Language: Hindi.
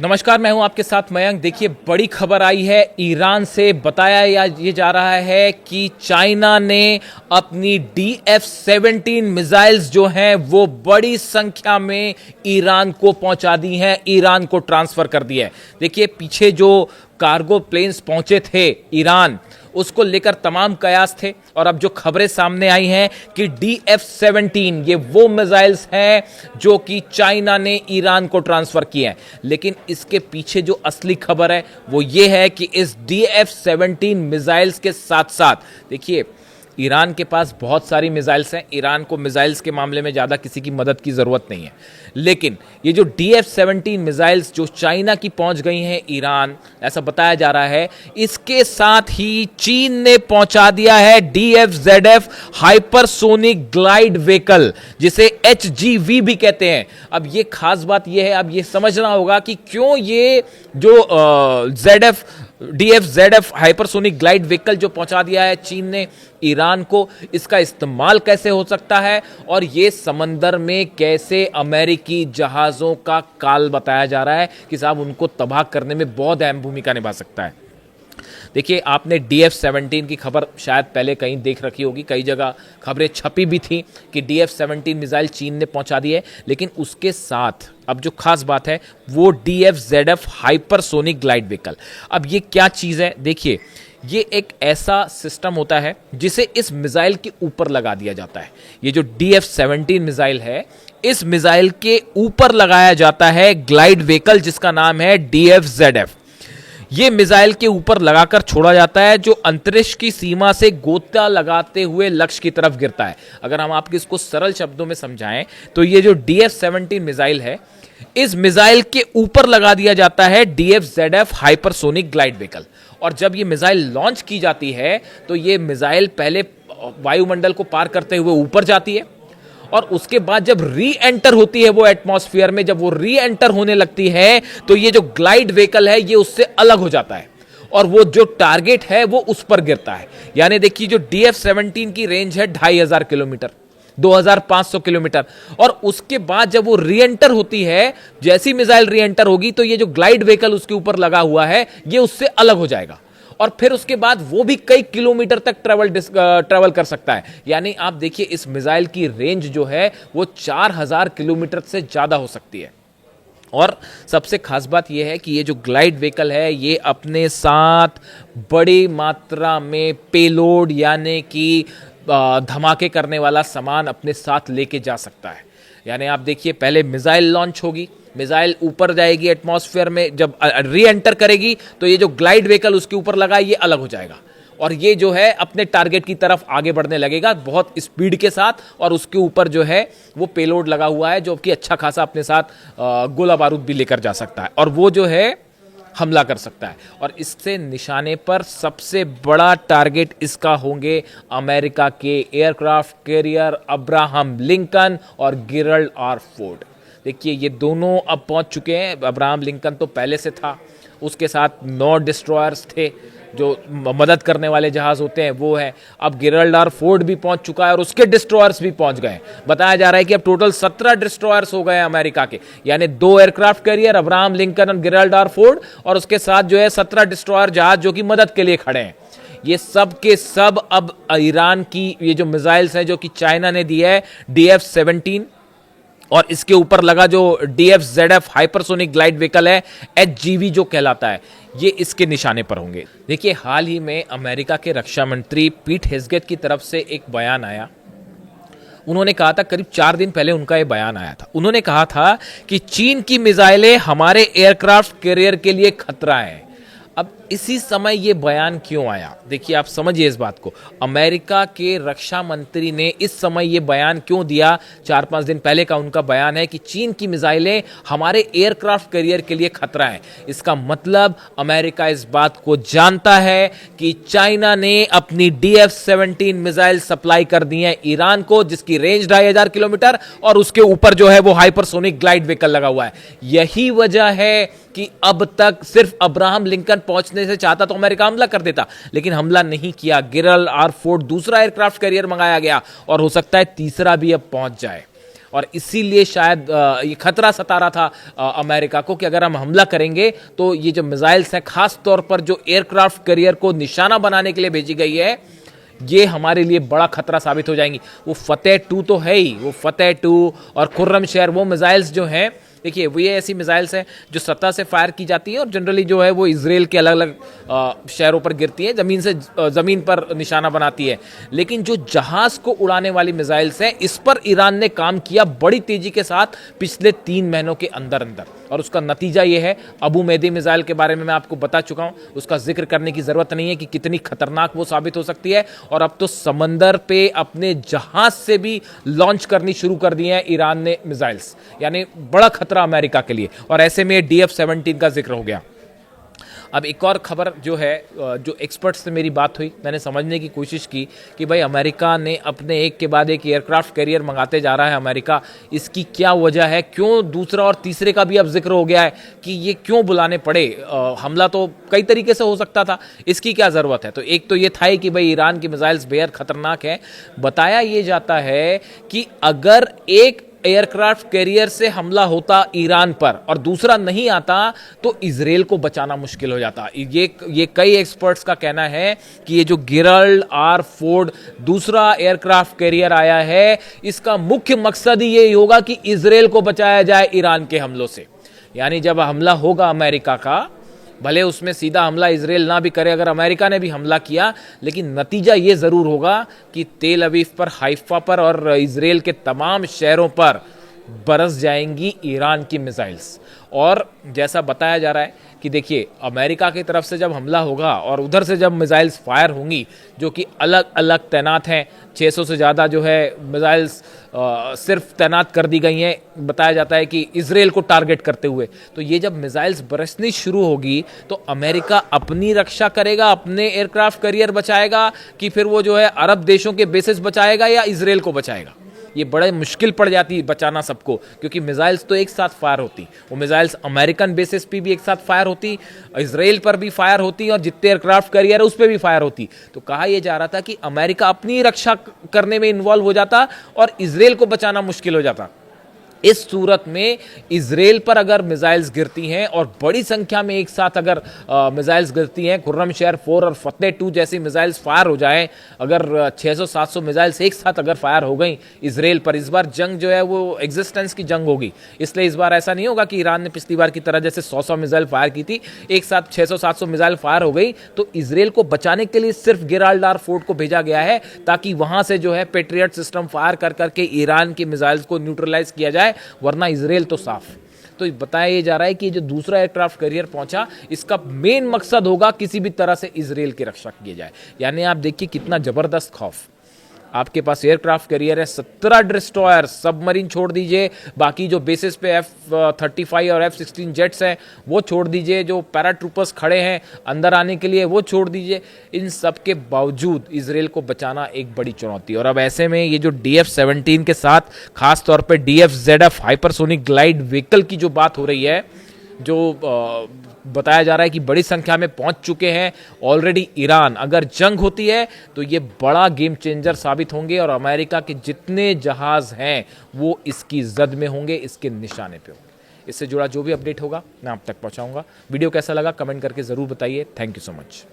नमस्कार, मैं हूं आपके साथ मयंक। देखिए, बड़ी खबर आई है ईरान से। बताया ये जा रहा है कि चाइना ने अपनी DF-17 मिसाइल्स जो हैं वो बड़ी संख्या में ईरान को पहुंचा दी हैं, ईरान को ट्रांसफर कर दिया है। देखिए, पीछे जो कार्गो प्लेन्स पहुंचे थे ईरान, उसको लेकर तमाम कयास थे, और अब जो खबरें सामने आई हैं कि DF-17 ये वो मिसाइल्स हैं जो कि चाइना ने ईरान को ट्रांसफर किए हैं। लेकिन इसके पीछे जो असली खबर है वो ये है कि इस DF-17 मिसाइल्स के साथ साथ देखिए, ईरान के पास बहुत सारी मिसाइल्स हैं। ईरान को मिसाइल्स के मामले में ज़्यादा किसी की मदद की ज़रूरत नहीं है। लेकिन ये जो DF-17 मिसाइल्स जो चाइना की पहुंच गई हैं ईरान, ऐसा बताया जा रहा है, इसके साथ ही चीन ने पहुंचा दिया है DF-ZF हाइपरसोनिक ग्लाइड व्हीकल, जिसे HGV भी कहते हैं। अब ये खास बात ये है, अब ये समझना होगा कि क्यों ये जो DF-ZF हाइपरसोनिक ग्लाइड व्हीकल जो पहुंचा दिया है चीन ने ईरान को, इसका इस्तेमाल कैसे हो सकता है और ये समंदर में कैसे अमेरिकी जहाज़ों का काल बताया जा रहा है कि साहब उनको तबाह करने में बहुत अहम भूमिका निभा सकता है। देखिए, आपने DF-17 की खबर शायद पहले कहीं देख रखी होगी, कई जगह खबरें छपी भी थी कि DF-17 मिसाइल चीन ने पहुंचा दी है। लेकिन उसके साथ अब जो खास बात है वो DF-ZF हाइपरसोनिक ग्लाइड व्हीकल। अब ये क्या चीज़ है? देखिए, ये एक ऐसा सिस्टम होता है जिसे इस मिसाइल के ऊपर लगा दिया जाता है। ये जो DF-17 मिसाइल है, इस मिसाइल के ऊपर लगाया जाता है ग्लाइड व्हीकल जिसका नाम है DF-ZF। ये मिसाइल के ऊपर लगाकर छोड़ा जाता है, जो अंतरिक्ष की सीमा से गोता लगाते हुए लक्ष्य की तरफ गिरता है। अगर हम आपको इसको सरल शब्दों में समझाएं तो ये जो DF-17 मिसाइल है, इस मिसाइल के ऊपर लगा दिया जाता है DF-ZF हाइपरसोनिक ग्लाइड व्हीकल। और जब ये मिसाइल लॉन्च की जाती है तो ये मिसाइल पहले वायुमंडल को पार करते हुए ऊपर जाती है, और उसके बाद जब री एंटर होती है वो एटमॉस्फेयर में, जब वो री एंटर होने लगती है तो ये जो ग्लाइड व्हीकल है ये उससे अलग हो जाता है, और वो जो टारगेट है वो उस पर गिरता है। यानी देखिए, जो DF-17 की रेंज है 2500 किलोमीटर, 2500 किलोमीटर, और उसके बाद जब वो री एंटर होती है, जैसी मिसाइल री एंटर होगी तो ये जो ग्लाइड व्हीकल उसके ऊपर लगा हुआ है ये उससे अलग हो जाएगा, और फिर उसके बाद वो भी कई किलोमीटर तक ट्रेवल कर सकता है। यानी आप देखिए, इस मिसाइल की रेंज जो है वो 4000 किलोमीटर से ज्यादा हो सकती है। और सबसे खास बात यह है कि ये जो ग्लाइड व्हीकल है ये अपने साथ बड़ी मात्रा में पेलोड यानी कि धमाके करने वाला सामान अपने साथ लेके जा सकता है। यानी आप देखिए, पहले मिसाइल लॉन्च होगी, मिसाइल ऊपर जाएगी एटमॉस्फेयर में, जब री एंटर करेगी तो ये जो ग्लाइड व्हीकल उसके ऊपर लगा ये अलग हो जाएगा, और ये जो है अपने टारगेट की तरफ आगे बढ़ने लगेगा बहुत स्पीड के साथ, और उसके ऊपर जो है वो पेलोड लगा हुआ है जो कि अच्छा खासा अपने साथ गोला बारूद भी लेकर जा सकता है, और वो जो है हमला कर सकता है। और इससे निशाने पर सबसे बड़ा टारगेट इसका होंगे अमेरिका के एयरक्राफ्ट कैरियर अब्राहम लिंकन और गेरल्ड आर फोर्ड। देखिए, ये दोनों अब पहुंच चुके हैं। अब्राहम लिंकन तो पहले से था, उसके साथ 9 डिस्ट्रॉयर्स थे जो मदद करने वाले जहाज होते हैं वो है। अब गेरल्ड आर फोर्ड भी पहुंच चुका है और उसके डिस्ट्रॉयर्स भी पहुंच गए। बताया जा रहा है कि अब टोटल 17 डिस्ट्रॉयर्स हो गए हैं अमेरिका के, यानी 2 एयरक्राफ्ट कैरियर अब्राहम लिंकन और गेरल्ड आर फोर्ड, और उसके साथ जो है 17 डिस्ट्रॉयर जहाज जो कि मदद के लिए खड़े हैं। ये सब के सब अब ईरान की ये जो मिसाइल्स हैं जो कि चाइना ने दी है DF-17, और इसके ऊपर लगा जो DF-ZF हाइपरसोनिक ग्लाइड व्हीकल है HGV जो कहलाता है, ये इसके निशाने पर होंगे। देखिए, हाल ही में अमेरिका के रक्षा मंत्री पीट हेग्सेट की तरफ से एक बयान आया। उन्होंने कहा था, करीब 4 दिन पहले उनका ये बयान आया था, उन्होंने कहा था कि चीन की मिसाइलें हमारे एयरक्राफ्ट कैरियर के लिए खतरा है। अब इसी समय ये बयान क्यों आया? देखिए, आप समझिए इस बात को। अमेरिका के रक्षा मंत्री ने इस समय ये बयान क्यों दिया? 4-5 दिन पहले का उनका बयान है कि चीन की मिसाइलें हमारे एयरक्राफ्ट कैरियर के लिए खतरा है। इसका मतलब अमेरिका इस बात को जानता है कि चाइना ने अपनी DF-17 मिसाइल सप्लाई कर दी है ईरान को, जिसकी रेंज 2500 किलोमीटर, और उसके ऊपर जो है वो हाइपरसोनिक ग्लाइड व्हीकल लगा हुआ है। यही वजह है कि अब तक सिर्फ अब्राहम लिंकन पहुंचने से चाहता तो अमेरिका हमला कर देता, लेकिन हमला नहीं किया। गेरल्ड आर फोर्ड दूसरा एयरक्राफ्ट कैरियर मंगाया गया, और हो सकता है तीसरा भी अब पहुंच जाए। और इसीलिए शायद ये खतरा सता रहा था अमेरिका को कि अगर हम हमला करेंगे तो ये जो मिसाइल्स हैं, खास तौर पर जो एयरक्राफ्ट कैरियर को निशाना बनाने के लिए भेजी गई है, ये हमारे लिए बड़ा खतरा साबित हो जाएंगी। वो फतेह 2 तो है ही, वो फतेह 2 और खुर्रम शहर, वो मिसाइल्स जो हैं, देखिए वो ये ऐसी मिसाइल्स हैं जो सतह से फायर की जाती है और जनरली जो है वो इजराइल के अलग अलग शहरों पर गिरती है, ज़मीन पर निशाना बनाती है। लेकिन जो जहाज को उड़ाने वाली मिसाइल्स हैं, इस पर ईरान ने काम किया बड़ी तेजी के साथ पिछले 3 महीनों के अंदर अंदर, और उसका नतीजा ये है। अबू मेहदी मिसाइल के बारे में मैं आपको बता चुका हूं, उसका जिक्र करने की जरूरत नहीं है कि कितनी खतरनाक वो साबित हो सकती है। और अब तो समंदर पे अपने जहाज से भी लॉन्च करनी शुरू कर दी है ईरान ने मिसाइल्स, यानी बड़ा खतरा अमेरिका के लिए। और ऐसे में DF-17 का जिक्र हो गया। अब एक और खबर जो है, जो एक्सपर्ट्स से मेरी बात हुई, मैंने समझने की कोशिश की कि भाई अमेरिका ने अपने एक के बाद एक एयरक्राफ्ट कैरियर मंगाते जा रहा है अमेरिका, इसकी क्या वजह है, क्यों दूसरा और तीसरे का भी अब जिक्र हो गया है कि ये क्यों बुलाने पड़े। हमला तो कई तरीके से हो सकता था, इसकी क्या ज़रूरत है। तो एक तो ये था ही कि भाई ईरान की मिसाइल्स बेहद खतरनाक है। बताया ये जाता है कि अगर एक एयरक्राफ्ट कैरियर से हमला होता ईरान पर और दूसरा नहीं आता तो इजराइल को बचाना मुश्किल हो जाता। ये कई एक्सपर्ट्स का कहना है कि ये जो गेराल्ड आर फोर्ड दूसरा एयरक्राफ्ट कैरियर आया है, इसका मुख्य मकसद ही यही होगा कि इजराइल को बचाया जाए ईरान के हमलों से। यानी जब हमला होगा अमेरिका का, भले उसमें सीधा हमला इजराइल ना भी करे, अगर अमेरिका ने भी हमला किया, लेकिन नतीजा ये ज़रूर होगा कि तेल अवीव पर, हाइफा पर और इजराइल के तमाम शहरों पर बरस जाएंगी ईरान की मिसाइल्स। और जैसा बताया जा रहा है कि देखिए अमेरिका की तरफ से जब हमला होगा और उधर से जब मिसाइल्स फायर होंगी, जो कि अलग अलग तैनात हैं, 600 से ज़्यादा जो है मिसाइल्स सिर्फ तैनात कर दी गई हैं, बताया जाता है कि इजराइल को टारगेट करते हुए। तो ये जब मिसाइल्स बरसनी शुरू होगी तो अमेरिका अपनी रक्षा करेगा, अपने एयरक्राफ्ट कैरियर बचाएगा, कि फिर वो जो है अरब देशों के बेसिस बचाएगा या इजराइल को बचाएगा। ये बड़े मुश्किल पड़ जाती है बचाना सबको, क्योंकि मिसाइल्स तो एक साथ फायर होती, वो मिसाइल्स अमेरिकन बेसिस पे भी एक साथ फायर होती, इजराइल पर भी फायर होती और जितने एयरक्राफ्ट कैरियर है उस पर भी फायर होती। तो कहा यह जा रहा था कि अमेरिका अपनी रक्षा करने में इन्वॉल्व हो जाता और इजराइल को बचाना मुश्किल हो जाता। इस सूरत में इजराइल पर अगर मिसाइल्स गिरती हैं और बड़ी संख्या में एक साथ अगर मिसाइल्स गिरती हैं, खुर्रम शहर 4 और फतेह 2 जैसी मिसाइल्स फायर हो जाएं, अगर 600-700 मिसाइल्स एक साथ अगर फायर हो गई इजराइल पर, इस बार जंग जो है वो एग्जिस्टेंस की जंग होगी। इसलिए इस बार ऐसा नहीं होगा कि ईरान ने पिछली बार की तरह जैसे 100 मिसाइल फायर की थी, एक साथ 600-700 मिसाइल फायर हो गई। तो इजराइल को बचाने के लिए सिर्फ गेराल्ड आर फोर्ड को भेजा गया है, ताकि वहां से जो है पेट्रियट सिस्टम फायर कर करके ईरान की मिसाइल्स को न्यूट्रलाइज किया जाए, वरना इजराइल तो साफ। तो बताया जा रहा है कि जो दूसरा एयरक्राफ्ट कैरियर पहुंचा, इसका मेन मकसद होगा किसी भी तरह से इजराइल की रक्षा की जाए। यानी आप देखिए कितना जबरदस्त खौफ। आपके पास एयरक्राफ्ट कैरियर है, 17 डिस्ट्रॉयर, सबमरीन छोड़ दीजिए, बाकी जो बेसिस पे F-35 और F-16 जेट्स हैं वो छोड़ दीजिए, जो पैराट्रूपर्स खड़े हैं अंदर आने के लिए वो छोड़ दीजिए। इन सब के बावजूद इजराइल को बचाना एक बड़ी चुनौती। और अब ऐसे में ये जो DF-17 के साथ खास तौर पे DF-ZF हाइपरसोनिक ग्लाइड व्हीकल की जो बात हो रही है, जो बताया जा रहा है कि बड़ी संख्या में पहुंच चुके हैं ऑलरेडी ईरान, अगर जंग होती है तो ये बड़ा गेम चेंजर साबित होंगे और अमेरिका के जितने जहाज हैं वो इसकी जद में होंगे, इसके निशाने पे होंगे। इससे जुड़ा जो भी अपडेट होगा मैं आप तक पहुंचाऊंगा। वीडियो कैसा लगा कमेंट करके ज़रूर बताइए। Thank you so much.